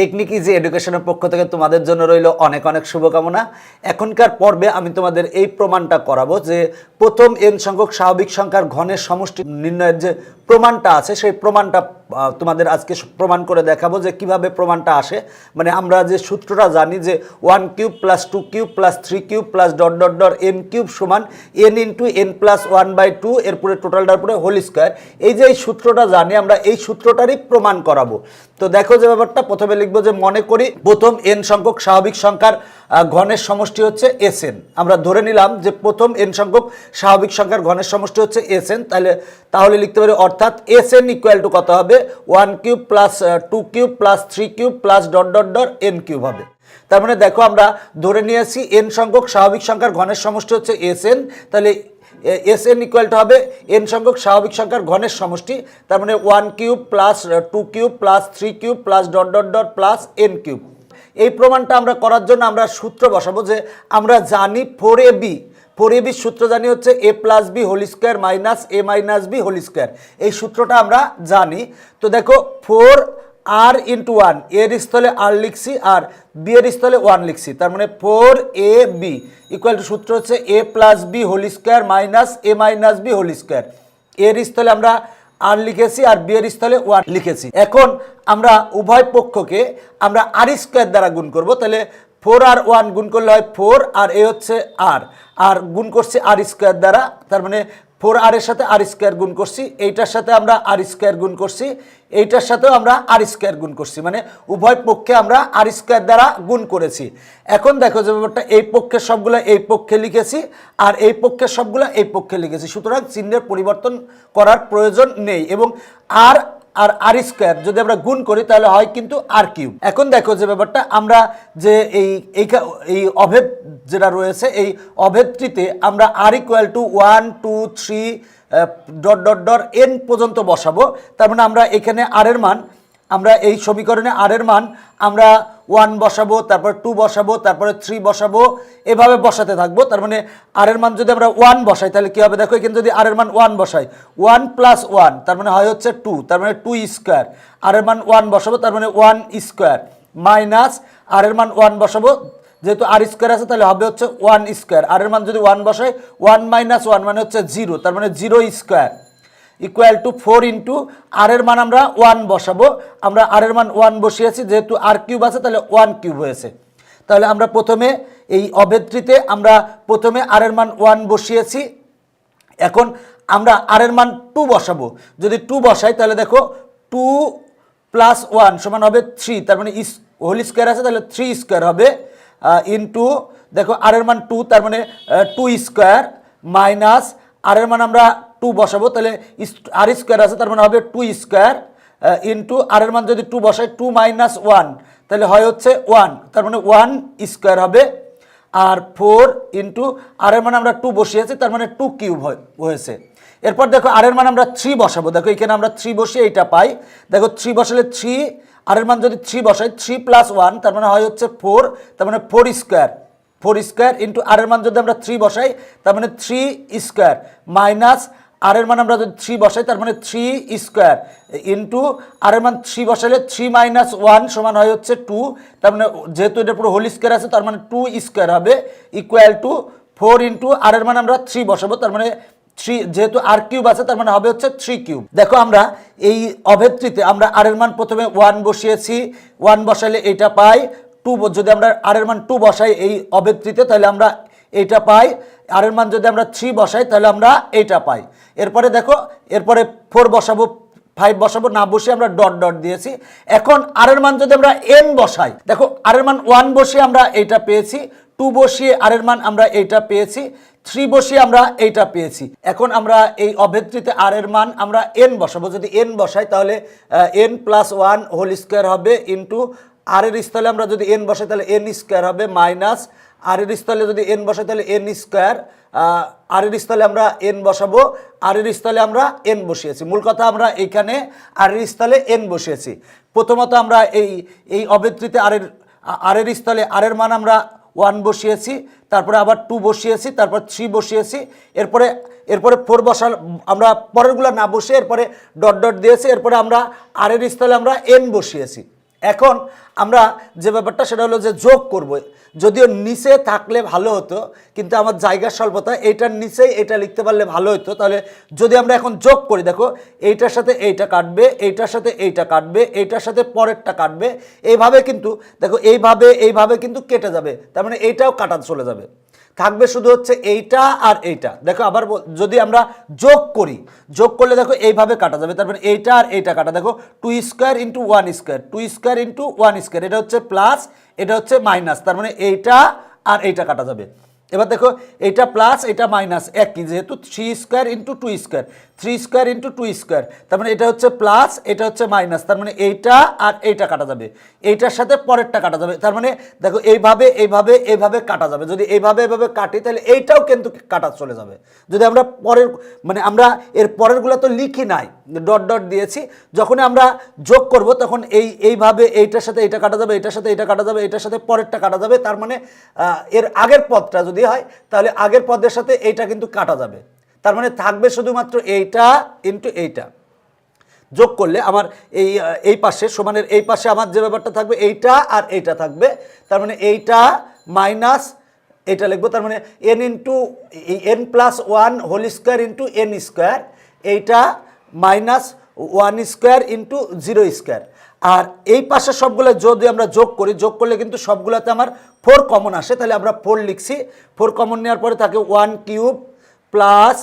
Technique easy এডুকেশনের পক্ষ থেকে তোমাদের জন্য রইল অনেক অনেক শুভকামনা। এখনকার পর্বে আমি তোমাদের এই প্রমাণটা করাবো যে প্রথম n সংখ্যক স্বাভাবিক সংখ্যার ঘনের সমষ্টি নির্ণয়ের যে প্রমাণটা আছে সেই প্রমাণটা তোমাদের আজকে প্রমাণ করে দেখাবো যে কিভাবে প্রমাণটা আসে। মানে আমরা যে সূত্রটা জানি যে 1 cube plus 2 cube plus 3 cube plus dot dot dot n cube সমান n ইন্টু n প্লাস 1/2 এরপরে টোটালটার উপরে হোল স্কোয়ার। এই যে এই সূত্রটা জানি আমরা এই সূত্রটারই প্রমাণ করাবো। তো দেখো যে ব্যাপারটা প্রথমে লিখবো যে মনে করি প্রথম n সংখ্যক স্বাভাবিক সংখ্যার ঘনের সমষ্টি হচ্ছে Sn। আমরা ধরে নিলাম যে প্রথম n সংখ্যক স্বাভাবিক সংখ্যার ঘনের সমষ্টি হচ্ছে Sn। তাহলে লিখতে পারি অর্থাৎ Sn ইকুয়াল টু কত হবে 1 cube plus 2 cube plus 3 cube plus dot dot dot n cube হবে। তার মানে দেখো আমরা ধরে নিয়েছি n সংখ্যক স্বাভাবিক সংখ্যার ঘনের সমষ্টি হচ্ছে Sn, তাহলে Sn ইকুয়াল টু হবে n সংখ্যক স্বাভাবিক সংখ্যার ঘনের সমষ্টি। তার মানে 1 cube plus 2 cube plus 3 cube plus dot dot dot plus n cube. এই প্রমাণটা আমরা করার জন্য আমরা সূত্র বসাবো যে আমরা জানি 4ab সূত্র জানি হচ্ছে a plus B whole square minus a minus B whole square. এই সূত্রটা আমরা জানি। তো দেখো 4r ইন্টু 1 এর স্থলে r লিখছি আর বি এর স্থলে 1 লিখছি। তার মানে 4ab ইকুয়াল টু সূত্র হচ্ছে a plus B whole square minus a minus B whole square. এর স্থলে আমরা আর লিখেছি আর বি এর স্থলে 1 লিখেছি। এখন আমরা উভয় পক্ষকে আমরা আর স্কোয়ার দ্বারা গুণ করব। তাহলে 4 আর 1 গুণ করলে হয় 4 আর এ হচ্ছে আর গুণ করছি আর স্কোয়ার দ্বারা। তার মানে 4r এর সাথে আর স্কোয়ার গুণ করছি, এইটার সাথে আমরা আর স্কোয়ার গুণ করছি, এইটার সাথেও আমরা আর স্কোয়ার গুণ করছি, মানে উভয় পক্ষে আমরা আর স্কোয়ার দ্বারা গুণ করেছি। এখন দেখো যে ব্যাপারটা এই পক্ষের সবগুলো এই পক্ষে লিখেছি আর এই পক্ষের সবগুলো এই পক্ষে লিখেছি, সুতরাং চিহ্নের পরিবর্তন করার প্রয়োজন নেই। এবং আর আর স্কোয়ার যদি আমরা গুণ করি তাহলে হয় কিন্তু আর কিউব। এখন দেখো যে ব্যাপারটা আমরা যে এই অভেদ যেটা রয়েছে এই অভেদটিতে আমরা আর equal to 1 2 3 dot dot dot n পর্যন্ত বসাবো। তার মানে আমরা এখানে আর এর মান আমরা এই সমীকরণে আর এর মান আমরা 1 বসাবো, তারপর 2 বসাবো, তারপরে 3 বসাবো, এভাবে বসাতে থাকবো। তার মানে আর এর মান যদি আমরা 1 বসাই তাহলে কী হবে দেখো, এখানে যদি আর এর মান 1 বসাই 1 প্লাস 1 তার মানে হয় হচ্ছে 2, তার মানে 2 স্কোয়ার। আর এর মান 1 বসাবো তার মানে 1 স্কোয়ার মাইনাস আর এর মান 1 বসাবো, যেহেতু আর স্কোয়ার আছে তাহলে হবে হচ্ছে 1 স্কোয়ার। আর এর মান যদি 1 বসাই 1 মাইনাস 1 মানে হচ্ছে 0, তার মানে 0 স্কোয়ার ইকুয়াল টু 4 ইন্টু আর এর মান আমরা 1 বসাবো। আমরা আর এর মান 1 বসিয়েছি, যেহেতু আর কিউব আছে তাহলে 1 কিউব হয়েছে। তাহলে আমরা প্রথমে এই অভেদটিতে আমরা প্রথমে আর এর মান 1 বসিয়েছি। এখন আমরা আর এর মান 2 বসাবো। যদি 2 বসাই তাহলে দেখো 2 প্লাস 1 সমান হবে 3, তার মানে হোল স্কোয়ার আছে তাহলে 3 স্কোয়ার হবে ইন্টু দেখো আর এর মান 2 তার মানে 2 স্কোয়ার মাইনাস আর এর মান আমরা 2 বসাবো, তাহলে আর স্কোয়ার আছে তার মানে হবে 2 স্কোয়ার ইন্টু আর এর মান যদি 2 বসাই 2 মাইনাস 1 তাহলে হয় হচ্ছে 1, তার মানে 1 স্কোয়ার হবে। আর 4 ইন্টু আর এর মান আমরা 2 বসিয়েছি তার মানে 2 কিউব হয়েছে। এরপর দেখো আর এর মান আমরা 3 বসাবো। দেখো এখানে আমরা 3 বসিয়ে এইটা পাই। দেখো 3 বসালে 3 আর এর মান যদি 3 বসাই 3 প্লাস 1 তার মানে হয় হচ্ছে 4, তার মানে 4 স্কোয়ার ইন্টু আর এর মান যদি আমরা 3 বসাই তার মানে 3 স্কোয়ার মাইনাস আর এর মান আমরা যদি 3 বসাই তার মানে 3 স্কোয়ার ইন্টু আর এর মান 3 বসালে 3 মাইনাস 1 সমান হয় হচ্ছে 2, তার মানে যেহেতু এটা পুরো হোল স্কোয়ার আছে তার মানে 2 স্কোয়ার হবে ইকুয়াল টু 4 ইন্টু আর এর মান আমরা 3 বসাবো, তার মানে 3 যেহেতু আর কিউব আছে তার মানে হবে হচ্ছে 3 কিউব। দেখো আমরা এই অভেদটিতে আমরা আর এর মান প্রথমে 1 বসিয়েছি, 1 বসালে এটা পাই 2, যদি আমরা আর এর মান 2 বসাই এই অভেদটিতে তাহলে আমরা এইটা পাই। আর এর মান যদি আমরা 3 বসাই তাহলে আমরা এইটা পাই। এরপরে দেখো এরপরে 4 বসাবো, 5 বসাবো, না বসে আমরা ডট ডট দিয়েছি। এখন আর এর মান যদি আমরা n বসাই, দেখো আর এর মান 1 বসিয়ে আমরা এইটা পেয়েছি, 2 বসিয়ে আর এর মান আমরা এইটা পেয়েছি, 3 বসিয়ে আমরা এইটা পেয়েছি। এখন আমরা এই অভেদটিতে আর এর মান আমরা n বসাবো। যদি n বসাই তাহলে n প্লাস 1 হোল স্কোয়ার হবে ইন্টু আর এর স্থলে আমরা যদি n বসাই তাহলে n স্কোয়ার হবে মাইনাস আর এর স্থলে যদি n বসাই তাহলে n স্কোয়ার, আর এর স্থলে আমরা n বসাবো, আর এর স্থলে আমরা n বসিয়েছি। মূল কথা আমরা এইখানে আর এর স্থলে n বসিয়েছি। প্রথমত আমরা এই অভেদটিতে আর এর স্থলে আর এর মান আমরা 1 বসিয়েছি, তারপরে আবার 2 বসিয়েছি, তারপর 3 বসিয়েছি। এরপরে 4 বসাল আমরা পরেরগুলো না বসে এরপরে ডট ডট দিয়েছি। এরপরে আমরা আর এর স্থলে আমরা n বসিয়েছি। এখন আমরা যে ব্যাপারটা সেটা হলো যে যোগ করব, যদিও নিচে থাকলে ভালো হতো কিন্তু আমার জায়গার স্বল্পতা, এইটার নিচেই এটা লিখতে পারলে ভালো হতো। তাহলে যদি আমরা এখন যোগ করি, দেখো এইটার সাথে এইটা কাটবে, এইটার সাথে এইটা কাটবে, এইটার সাথে পরেরটা কাটবে, এইভাবে কিন্তু দেখো এইভাবে কিন্তু কেটে যাবে, তার মানে এইটাও কাটা চলে যাবে, থাকবে শুধু হচ্ছে এইটা আর এইটা। দেখো আবার যদি আমরা যোগ করি, যোগ করলে দেখো এইভাবে কাটা যাবে, তার মানে এইটা আর এইটা কাটা, দেখো 2 square into 1 square, 2 square into 1 square, এটা হচ্ছে প্লাস, এটা হচ্ছে মাইনাস, তার মানে এইটা আর এইটা কাটা যাবে। এবার দেখো এইটা প্লাস এটা মাইনাস একই, যেহেতু 3 square into 2 square, 3 square into 2 square, তার মানে এটা হচ্ছে প্লাস এটা হচ্ছে মাইনাস, তার মানে এইটা আর এইটা কাটা যাবে, এইটার সাথে পরেরটা কাটা যাবে, তার মানে দেখো এইভাবে কাটা যাবে। যদি এইভাবে কাটি তাহলে এইটাও কিন্তু কাটা চলে যাবে। যদি আমরা পরের মানে আমরা এর পরেরগুলো তো লিখি নাই, ডট ডট দিয়েছি, যখন আমরা যোগ করব তখন এইভাবে এইটার সাথে এইটা কাটা যাবে, এইটার সাথে এইটা কাটা যাবে, এইটার সাথে পরেরটা কাটা যাবে, তার মানে এর আগের পদটা যদি হয় তাহলে আগের পদের সাথে এইটা কিন্তু কাটা যাবে, তার মানে থাকবে শুধুমাত্র এইটা ইন্টু এইটা। যোগ করলে আমার এই পাশে সমানের এই পাশে আমার যে ব্যাপারটা থাকবে এইটা আর এইটা থাকবে, তার মানে এইটা মাইনাস এটা লিখবো, তার মানে N into N plus 1 whole square into N square, এইটা মাইনাস 1 স্কোয়ার ইন্টু 0 স্কোয়ার। আর এই পাশে সবগুলো যদি আমরা যোগ করি, যোগ করলে কিন্তু সবগুলোতে আমার 4 কমন আসে, তাহলে আমরা 4 লিখছি, 4 কমন নেওয়ার পরে থাকে 1 কিউব প্লাস,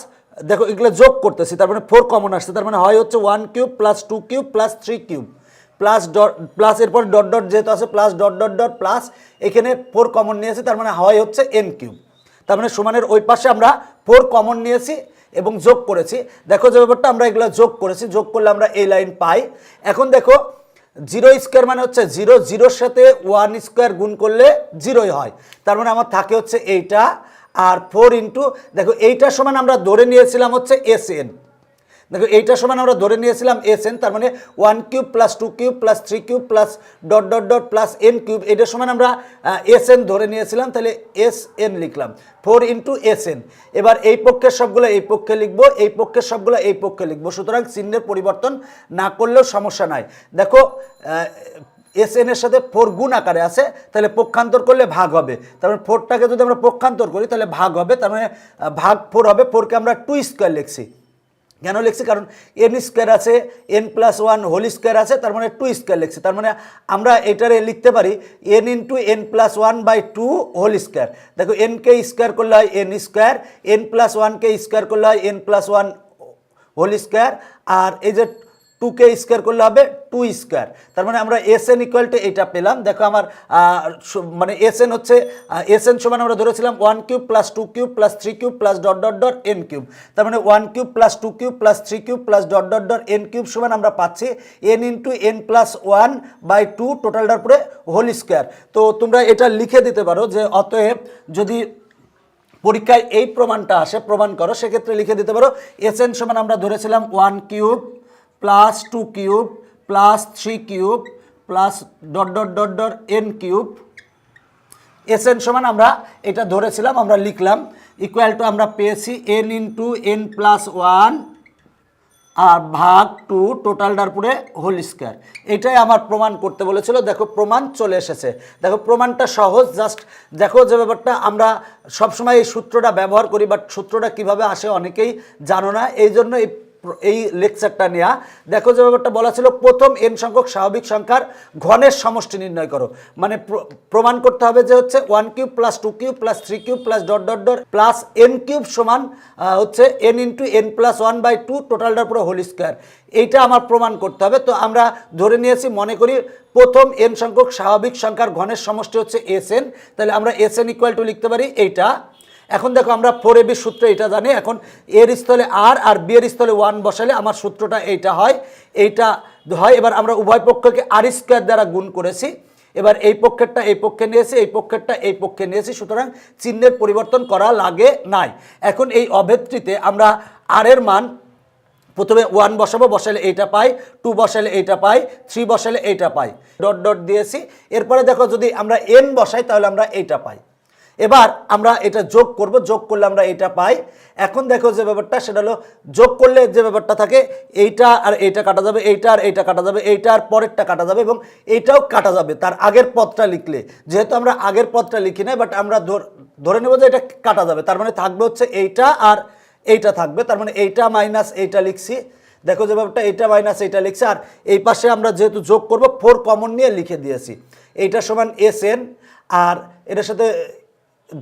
দেখো এগুলো যোগ করতেছি, তার মানে 4 কমন আসছে, তার মানে হয় হচ্ছে 1 cube plus 2 cube plus 3 cube plus dot plus এরপর ডট ডট যেহেতু আছে plus dot dot dot plus, এখানে 4 কমন নিয়েছি, তার মানে হয় হচ্ছে এন কিউব। তার মানে সমানের ওই পাশে আমরা 4 কমন নিয়েছি এবং যোগ করেছি। দেখো যে ব্যাপারটা আমরা এগুলো যোগ করেছি, যোগ করলে আমরা এই লাইন পাই। এখন দেখো 0 স্কোয়ার মানে হচ্ছে 0, 0-র সাথে 1 স্কোয়ার গুণ করলে 0ই হয়, তার মানে আমার থাকে হচ্ছে এইটা আর 4 ইন্টু, দেখো এইটার সমান আমরা ধরে নিয়েছিলাম হচ্ছে এস এন, দেখো এইটার সমান আমরা ধরে নিয়েছিলাম এস এন, তার মানে 1 cube plus 2 cube plus 3 cube plus dot dot dot plus N cube, এটার সমান আমরা এস এন ধরে নিয়েছিলাম, তাহলে এস এন লিখলাম 4 ইন্টু এস এন। এবার এই পক্ষের সবগুলো এই পক্ষে লিখবো, এই পক্ষের সবগুলো এই পক্ষে লিখবো, সুতরাং চিহ্নের পরিবর্তন না করলেও সমস্যা নাই। দেখো এস এন এর সাথে 4 গুণ আকারে আছে, তাহলে পক্ষান্তর করলে ভাগ হবে, তার মানে 4টাকে যদি আমরা পক্ষান্তর করি তাহলে ভাগ হবে, তার মানে ভাগ 4 হবে, 4কে আমরা 2 স্কোয়ার লিখছি। কেন লিখছি? কারণ এন স্কোয়ার আছে, এন প্লাস 1 হোল স্কোয়ার আছে, তার মানে 2 স্কোয়ার লিখছি, তার মানে আমরা এটারে লিখতে পারি n into N plus 1/2 whole square. দেখো এনকে স্কোয়ার করলে হয় এন স্কোয়ার, এন প্লাস 1কে স্কোয়ার করলে হয় এন প্লাস 1 হোল স্কোয়ার, আর এই যে 2কে স্কোয়ার করলে হবে 2 স্কোয়ার, তার মানে আমরা এস এন ইকুয়াল টু এটা পেলাম। দেখো আমার মানে এস এন হচ্ছে এস এন সমান আমরা ধরেছিলাম 1 cube plus 2 cube plus 3 cube plus dot dot dot N cube, তার মানে 1 cube plus 2 cube plus 3 cube plus dot dot dot N cube সমান আমরা পাচ্ছি এন ইন্টু এন প্লাস 1/2 টোটালটার পরে হোল স্কোয়ার। তো তোমরা এটা লিখে দিতে পারো যে অতএব যদি পরীক্ষায় এই প্রমাণটা আসে, প্রমাণ করো, সেক্ষেত্রে লিখে দিতে পারো এস এন সমান আমরা ধরেছিলাম 1 cube plus 2 cube plus 3 cube plus dot dot dot dot N cube, S N সমান আমরা এটা ধরেছিলাম, আমরা লিখলাম ইকুয়াল টু আমরা পেয়েছি এন ইন্টু এন প্লাস 1 আর ভাগ 2 টোটালটার পরে হোল স্কোয়ার। এটাই আমার প্রমাণ করতে বলেছিল। দেখো প্রমাণ চলে এসেছে। দেখো প্রমাণটা সহজ, জাস্ট দেখো যে ব্যাপারটা আমরা সবসময় এই সূত্রটা ব্যবহার করি, বাট সূত্রটা কিভাবে আসে অনেকেই জানো না, এই জন্য এই লেকচারটা নেওয়া। দেখো যে ব্যাপারটা বলা ছিল প্রথম এন সংখ্যক স্বাভাবিক সংখ্যার ঘনের সমষ্টি নির্ণয় করো, মানে প্রমাণ করতে হবে যে হচ্ছে 1 cube plus 2 cube plus 3 cube plus dot dot dot plus N cube সমান হচ্ছে এন ইন্টু এন প্লাস 1/2 টোটালটার পুরো হোল স্কোয়ার। এইটা আমার প্রমাণ করতে হবে। তো আমরা ধরে নিয়েছি, মনে করি প্রথম এন সংখ্যক স্বাভাবিক সংখ্যার ঘনের সমষ্টি হচ্ছে এস এন, তাহলে আমরা এস এন ইকুয়াল টু লিখতে পারি এইটা। এখন দেখো আমরা 4ab সূত্র এটা জানি, এখন এর স্থলে আর বি এর স্থলে 1 বসালে আমার সূত্রটা এইটা হয়, এইটা হয়। এবার আমরা উভয় পক্ষকে আর স্কোয়ার দ্বারা গুণ করেছি, এবার এই পক্ষেরটা এই পক্ষে নিয়েছি, এই পক্ষেরটা এই পক্ষে নিয়েছি, সুতরাং চিহ্নের পরিবর্তন করা লাগে নাই। এখন এই অভেদটিতে আমরা আর এর মান প্রথমে 1 বসাবো, বসালে এইটা পাই, 2 বসালে এইটা পাই, 3 বসালে এইটা পাই, ডট ডট দিয়েছি। এরপরে দেখো যদি আমরা এন বসাই তাহলে আমরা এইটা পাই। এবার আমরা এটা যোগ করব, যোগ করলে আমরা এটা পাই। এখন দেখো যে ব্যাপারটা সেটা হলো যোগ করলে যে ব্যাপারটা থাকে এইটা আর এইটা কাটা যাবে, এইটা আর এইটা কাটা যাবে, এইটা আর পরেরটা কাটা যাবে এবং এইটাও কাটা যাবে তার আগের পদটা লিখলে। যেহেতু আমরা আগের পদটা লিখি নাই, বাট আমরা ধরে নেব যে এটা কাটা যাবে, তার মানে থাকবে হচ্ছে এইটা আর এইটা থাকবে, তার মানে এইটা মাইনাস এইটা লিখছি। দেখো যে ব্যাপারটা এইটা মাইনাস এইটা লিখছি, আর এই পাশে আমরা যেহেতু যোগ করব 4 কমন নিয়ে লিখে দিয়েছি। এইটা সমান SN, আর এটার সাথে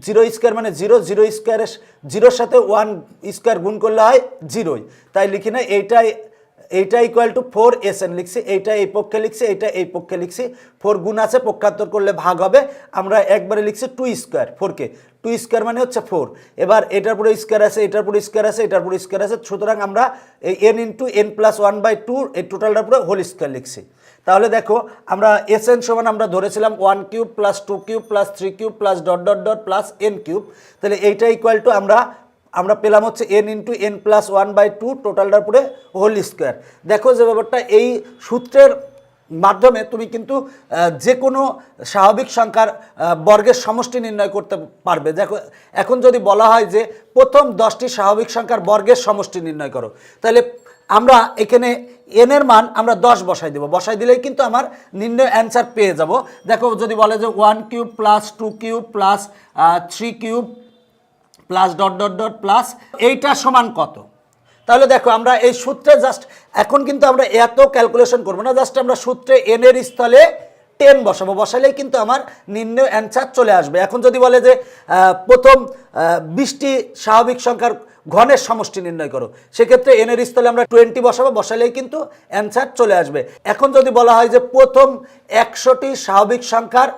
0 স্কোয়ার মানে 0, 0 স্কোয়ারের 0-র সাথে 1 স্কোয়ার গুণ করলে হয় 0, তাই লিখি না। এইটা ইকুয়াল টু 4 SN লিখছি, এইটা এই পক্ষে লিখছি, এইটা এই পক্ষে লিখছি। 4 গুণ আছে, পক্ষান্তর করলে ভাগ হবে, আমরা একবারে লিখছি 2 স্কোয়ার। 4কে 2 স্কোয়ার মানে হচ্ছে 4। এবার এটার পরে স্কোয়ার আছে, এটার পরে স্কোয়ার আছে, এটার পরে স্কোয়ার আছে, সুতরাং আমরা এই n ইন্টু n প্লাস 1/2 এই টোটালটার পরে হোল স্কোয়ার লিখছি। তাহলে দেখো আমরা SN সমান আমরা ধরেছিলাম 1 cube plus 2 cube plus 3 cube plus dot dot dot plus n cube. তাহলে এইটা ইকুয়াল টু আমরা পেলাম হচ্ছে n ইন্টু n প্লাস 1/2 টোটালটার পরে হোল স্কোয়ার। দেখো যে ব্যাপারটা এই সূত্রের মাধ্যমে তুমি কিন্তু যে কোনো স্বাভাবিক সংখ্যার বর্গের সমষ্টি নির্ণয় করতে পারবে। দেখো এখন যদি বলা হয় যে প্রথম 10টি স্বাভাবিক সংখ্যার বর্গের সমষ্টি নির্ণয় করো, তাহলে আমরা এখানে n এর মান আমরা 10 বসাই দেব, বসাই দিলেই কিন্তু আমার নির্ণয় অ্যান্সার পেয়ে যাব। দেখো যদি বলে যে 1 cube plus 2 cube plus 3 cube plus dot dot dot plus এইটা সমান কত, তাহলে দেখো আমরা এই সূত্রে জাস্ট এখন কিন্তু আমরা এত ক্যালকুলেশন করবো না, জাস্ট আমরা সূত্রে n এর স্থলে 10 বসাবো, বসালেই কিন্তু আমার নির্ণয় অ্যান্সার চলে আসবে। এখন যদি বলে যে প্রথম 20টি স্বাভাবিক সংখ্যার ঘনের সমষ্টি নির্ণয় করো, সেক্ষেত্রে n এর স্থলে আমরা 20 বসাবো, বসালেই কিন্তু অ্যান্সার চলে আসবে। এখন যদি বলা হয় যে প্রথম 100টি স্বাভাবিক সংখ্যার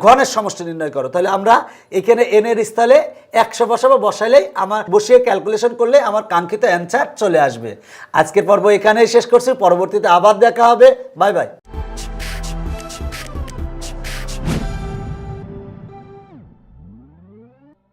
ঘনের সমষ্টি নির্ণয় করো, তাহলে আমরা এখানে n এর স্থলে 100 বসাবো, বসালেই আমার বসিয়ে ক্যালকুলেশন করলে আমার কাঙ্ক্ষিত অ্যান্সার চলে আসবে। আজকের পর্ব এখানেই শেষ করছি, পরবর্তীতে আবার দেখা হবে। Bye bye.